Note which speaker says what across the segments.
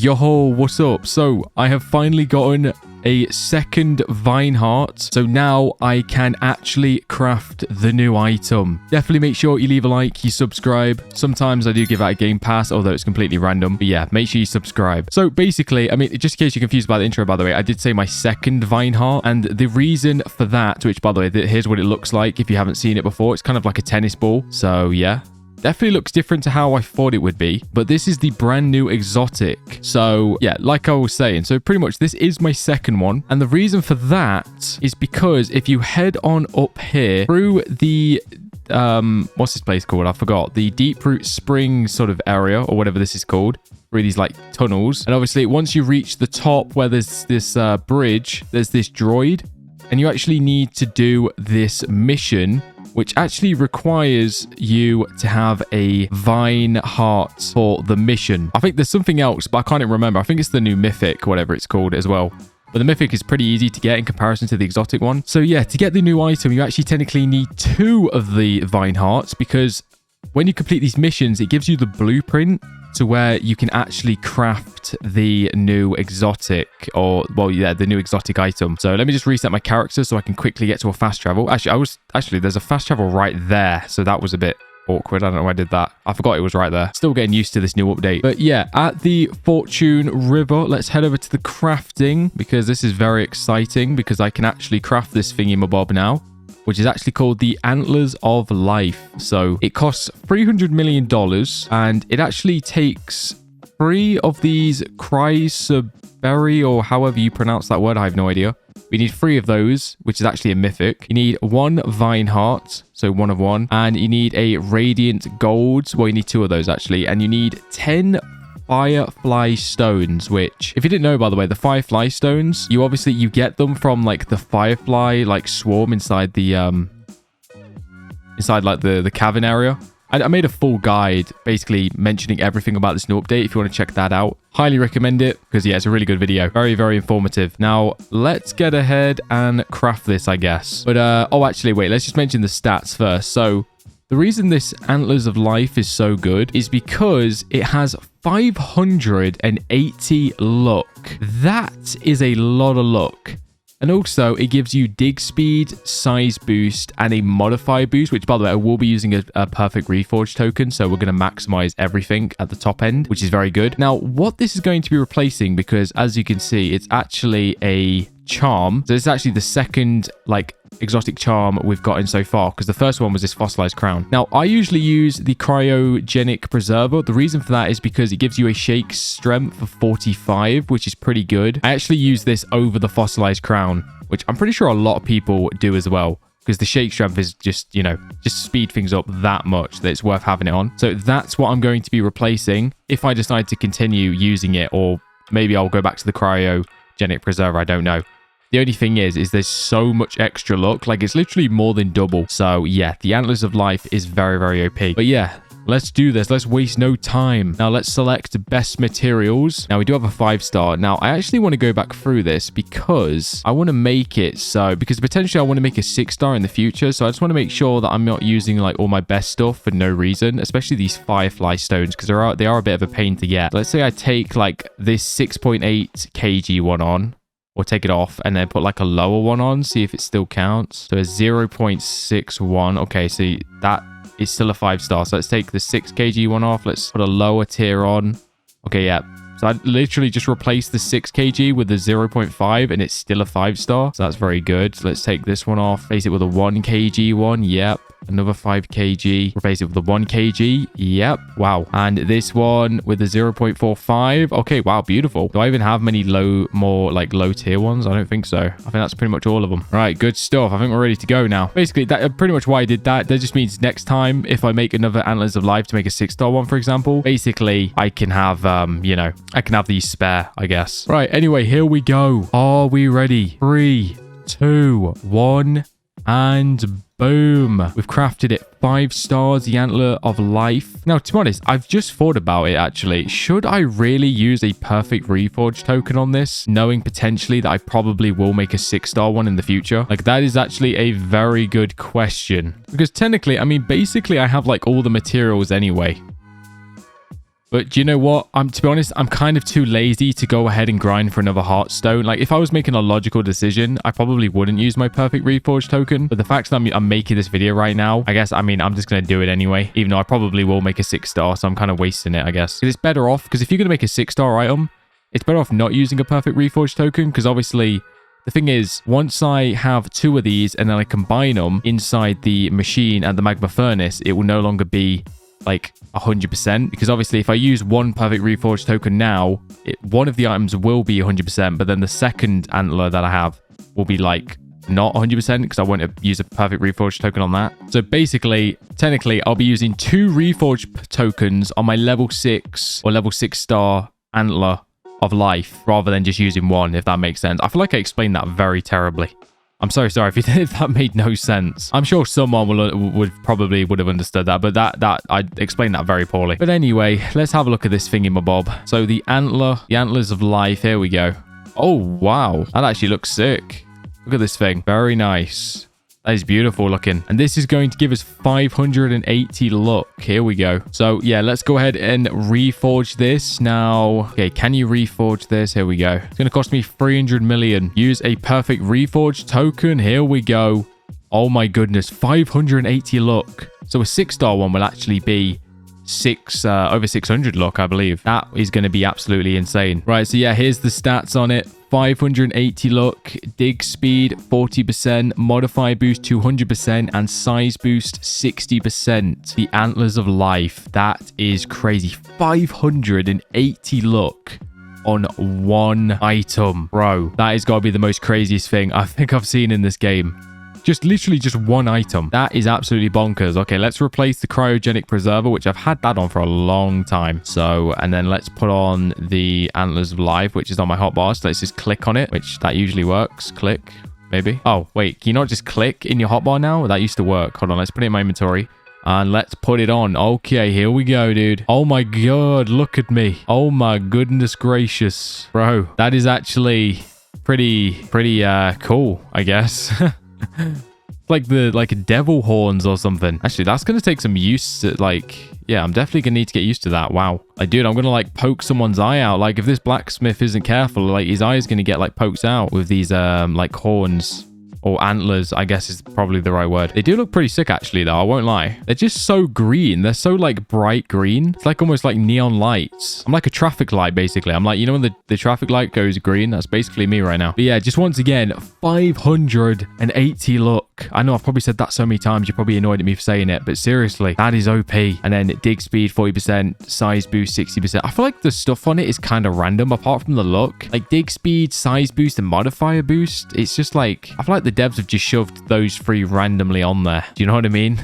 Speaker 1: Yo, what's up? So I have finally gotten a second vine heart. So now I can actually craft the new item. Definitely make sure you leave a like, you subscribe. Sometimes I do give out a game pass, although it's completely random. But yeah, make sure you subscribe. So basically, I mean, just in case you're confused by the intro, by the way, I did say my second vine heart. And the reason for that, which by the way, here's what it looks like if you haven't seen it before. It's kind of like a tennis ball. So yeah. Definitely looks different to how I thought it would be, but this is the brand new exotic. So yeah, like I was saying, so pretty much this is my second one. And the reason for that is because if you head on up here through the, what's this place called? I forgot. The Deep Root Spring sort of area or whatever this is called. Through these like tunnels. And obviously once you reach the top where there's this bridge, there's this droid. And you actually need to do this mission, which actually requires you to have a vine heart for the mission. I think there's something else, but I can't even remember. I think it's the new mythic, whatever it's called as well. But the mythic is pretty easy to get in comparison to the exotic one. So yeah, to get the new item, you actually technically need 2 of the vine hearts, because when you complete these missions, it gives you the blueprint to where you can actually craft the new exotic, or well, yeah, the new exotic item. So let me just reset my character so I can quickly get to a fast travel. Actually, there's a fast travel right there. So that was a bit awkward. I don't know why I did that. I forgot it was right there. Still getting used to this new update. But yeah, at the Fortune River, let's head over to the crafting, because this is very exciting because I can actually craft this thingy-mabob now, which is actually called the Antlers of Life. So it costs $300 million, and it actually takes 3 of these chrysoberry, or however you pronounce that word, I have no idea. We need 3 of those, which is actually a mythic. You need 1 vine heart, so 1 of 1, and you need a radiant gold. Well, you need 2 of those actually, and you need 10 firefly stones, which, if you didn't know, by the way, the firefly stones, you get them from like the firefly like swarm inside the like the cavern area. I made a full guide basically mentioning everything about this new update. If you want to check that out, highly recommend it, because yeah, it's a really good video. Very, very informative. Now let's get ahead and craft this, I guess. But oh, actually wait, let's just mention the stats first. So the reason this Antlers of Life is so good is because it has 580 luck. That is a lot of luck. And also, it gives you dig speed, size boost, and a modify boost, which, by the way, I will be using a perfect reforge token, so we're going to maximize everything at the top end, which is very good. Now, what this is going to be replacing, because as you can see, it's actually a charm. So it's actually the second, like, exotic charm we've gotten so far, because the first one was this fossilized crown. Now, I usually use the cryogenic preserver. The reason for that is because it gives you a shake strength of 45, which is pretty good. I actually use this over the fossilized crown, which I'm pretty sure a lot of people do as well, because the shake strength is just, you know, just speed things up that much that it's worth having it on. So that's what I'm going to be replacing if I decide to continue using it, or maybe I'll go back to the cryogenic preserver. I don't know. The only thing is there's so much extra luck. Like, it's literally more than double. So yeah, the Antlers of Life is very, very OP. But yeah, let's do this. Let's waste no time. Now let's select best materials. Now we do have a 5-star. Now I actually want to go back through this because I want to make it so, because potentially I want to make a 6-star in the future. So I just want to make sure that I'm not using like all my best stuff for no reason, especially these firefly stones, because they are a bit of a pain to get. Let's say I take like this 6.8 kg one on, or take it off and then put like a lower one on, see if it still counts. So a 0.61. Okay, so that is still a 5-star. So let's take the 6 kg one off. Let's put a lower tier on. Okay, yeah. So I literally just replaced the 6 kg with the 0.5 and it's still a 5-star. So that's very good. So let's take this one off. Replace it with a 1 kg one. Yep. Another 5 kg. Replace it with the 1 kg. Yep. Wow. And this one with the 0.45. Okay. Wow. Beautiful. Do I even have many more low tier ones? I don't think so. I think that's pretty much all of them. All right. Good stuff. I think we're ready to go now. Basically, that pretty much why I did that. That just means next time, if I make another Antlers of Life to make a 6-star one, for example, basically I can have, you know, I can have these spare, I guess. Right. Anyway, here we go. Are we ready? 3, 2, 1, and boom. We've crafted it. 5 stars, the Antler of Life. Now, to be honest, I've just thought about it, actually. Should I really use a perfect reforge token on this, knowing potentially that I probably will make a 6-star one in the future? Like, that is actually a very good question. Because technically, I mean, basically, I have, like, all the materials anyway. But do you know what? To be honest, I'm kind of too lazy to go ahead and grind for another Heartstone. Like, if I was making a logical decision, I probably wouldn't use my perfect reforged token. But the fact that I'm making this video right now, I guess, I mean, I'm just going to do it anyway. Even though I probably will make a 6-star, so I'm kind of wasting it, I guess. Because it's better off, because if you're going to make a 6-star item, it's better off not using a perfect reforged token, because obviously... The thing is, once I have 2 of these and then I combine them inside the machine and the magma furnace, it will no longer be like 100%. Because obviously, if I use one perfect reforged token now, one of the items will be 100%, but then the second antler that I have will be like not 100% because I won't use a perfect reforged token on that. So basically, technically, I'll be using 2 reforged tokens on my level 6 or level 6-star antler of life rather than just using one, if that makes sense. I feel like I explained that very terribly. I'm so sorry if that made no sense. I'm sure someone would have understood that, but that I explained that very poorly. But anyway, let's have a look at this thingamabob. So the antlers of life, here we go. Oh wow, that actually looks sick. Look at this thing, very nice. That is beautiful looking. And this is going to give us 580 luck. Here we go. So yeah, let's go ahead and reforge this now. Okay, can you reforge this? Here we go. It's going to cost me 300 million. Use a perfect reforge token. Here we go. Oh my goodness, 580 luck. So a 6-star one will actually be over 600 luck, I believe. That is going to be absolutely insane. Right, so yeah, here's the stats on it. 580 luck, dig speed 40%, modify boost 200%, and size boost 60%. The antlers of life, that is crazy. 580 luck on one item. Bro, that has got to be the most craziest thing I think I've seen in this game. Literally just one item. That is absolutely bonkers. Okay, let's replace the cryogenic preserver, which I've had that on for a long time. So, and then let's put on the antlers of life, which is on my hotbar. So let's just click on it, which that usually works. Click, maybe. Oh, wait, can you not just click in your hotbar now? That used to work. Hold on, let's put it in my inventory. And let's put it on. Okay, here we go, dude. Oh my god, look at me. Oh my goodness gracious. Bro, that is actually pretty cool, I guess. like devil horns or something. Actually, that's gonna take some use to, yeah, I'm definitely gonna need to get used to that. Wow. Dude, I'm gonna poke someone's eye out. If this blacksmith isn't careful, his eye is gonna get poked out with these horns. Or antlers, I guess is probably the right word. They do look pretty sick, actually, though. I won't lie. They're just so green. They're so, bright green. It's almost like neon lights. I'm like a traffic light, basically. I'm like, you know when the traffic light goes green? That's basically me right now. But yeah, just once again, 580 luck. I know I've probably said that so many times. You're probably annoyed at me for saying it. But seriously, that is OP. And then dig speed, 40%. Size boost, 60%. I feel like the stuff on it is kind of random, apart from the look. Dig speed, size boost, and modifier boost. It's just I feel like the devs have just shoved those 3 randomly on there. Do you know what I mean?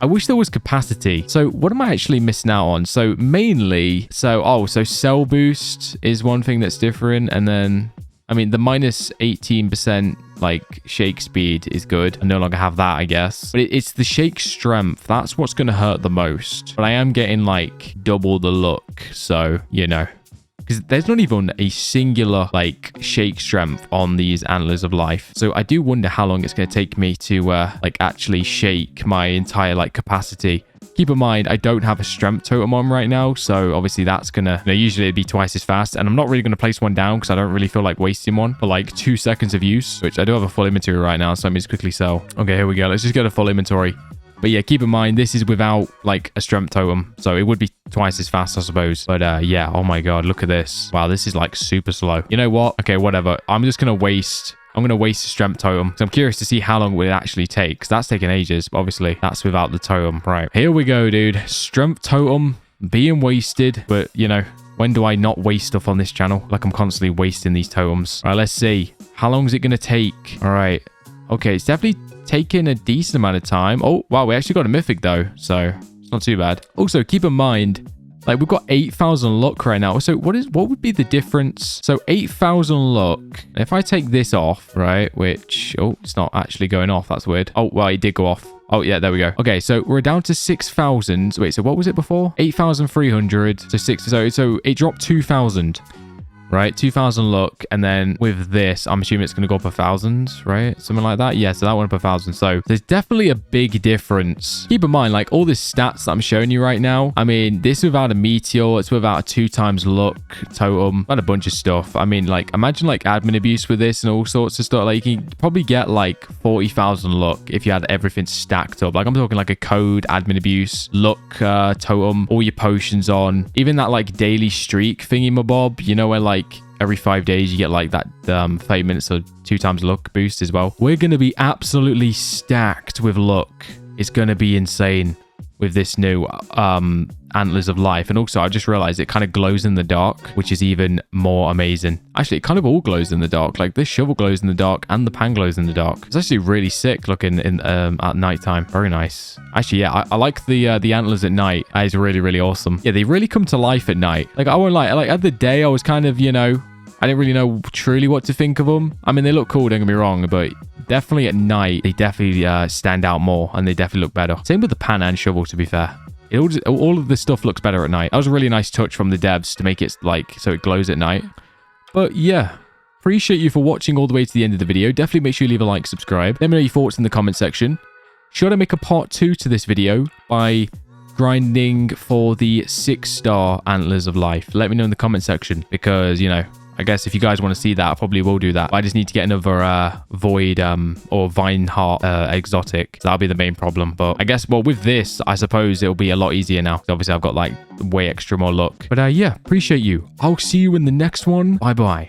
Speaker 1: I wish there was capacity. So what am I actually missing out on? So mainly, so cell boost is one thing that's different. And then, I mean, the minus 18% shake speed is good. I no longer have that, I guess. But it's the shake strength. That's what's going to hurt the most. But I am getting double the luck. So, you know. Because there's not even a singular shake strength on these antlers of life. So I do wonder how long it's going to take me to actually shake my entire capacity. Keep in mind, I don't have a strength totem on right now. So obviously that's going to, usually it'd be twice as fast. And I'm not really going to place one down because I don't really feel like wasting one for 2 seconds of use, which I do have a full inventory right now. So let me just quickly sell. Okay, here we go. Let's just go to full inventory. But yeah, keep in mind, this is without a strength totem. So it would be twice as fast, I suppose. But yeah, oh my god, look at this. Wow, this is super slow. You know what? Okay, whatever. I'm just going to waste... I'm going to waste a strength totem. So I'm curious to see how long it will actually take. Because that's taking ages. But obviously, that's without the totem. Right. Here we go, dude. Strength totem being wasted. But, when do I not waste stuff on this channel? I'm constantly wasting these totems. All right, let's see. How long is it going to take? All right. Okay, it's definitely taking a decent amount of time. Oh, wow, we actually got a mythic, though. So it's not too bad. Also, keep in mind... we've got 8,000 luck right now. So what would be the difference? So 8,000 luck. If I take this off, right, which, oh, it's not actually going off. That's weird. Oh, well, it did go off. Oh, yeah, there we go. Okay, so we're down to 6,000. Wait, so what was it before? 8,300 to 6. So it dropped 2,000. right? 2,000 luck. And then with this, I'm assuming it's going to go up 1,000, right? Something like that. Yeah, so that went up 1,000. So there's definitely a big difference. Keep in mind, like all this stats that I'm showing you right now, I mean, this is without a meteor. It's without a 2 times luck totem and a bunch of stuff. I mean, like imagine like admin abuse with this and all sorts of stuff. Like you can probably get like 40,000 luck if you had everything stacked up. Like I'm talking like a code, admin abuse, luck, totem, all your potions on, even that like daily streak thingy mabob, you know, where like every 5 days you get like that 30 minutes of 2 times luck boost as well. We're going to be absolutely stacked with luck. It's going to be insane with this new Antlers of Life. And also I just realized it kind of glows in the dark, which is even more amazing. Actually, it kind of all glows in the dark. Like this shovel glows in the dark and the pan glows in the dark. It's actually really sick looking in at nighttime. Very nice. Actually, yeah, I like the antlers at night. That is really, really awesome. Yeah, they really come to life at night. Like I won't lie, like at the day I was kind of, you know, I didn't really know truly what to think of them. I mean, they look cool, don't get me wrong, but definitely at night, they definitely stand out more and they definitely look better. Same with the pan and shovel, to be fair. All of this stuff looks better at night. That was a really nice touch from the devs to make it like so it glows at night. But yeah, appreciate you for watching all the way to the end of the video. Definitely make sure you leave a like, subscribe. Let me know your thoughts in the comment section. Should I make a part 2 to this video by grinding for the 6-star Antlers of Life? Let me know in the comment section because, you know, I guess if you guys want to see that, I probably will do that. But I just need to get another Void or Vine Heart exotic. So that'll be the main problem. But I guess, well, with this, I suppose it'll be a lot easier now. Obviously, I've got like way extra more luck. But yeah, appreciate you. I'll see you in the next one. Bye-bye.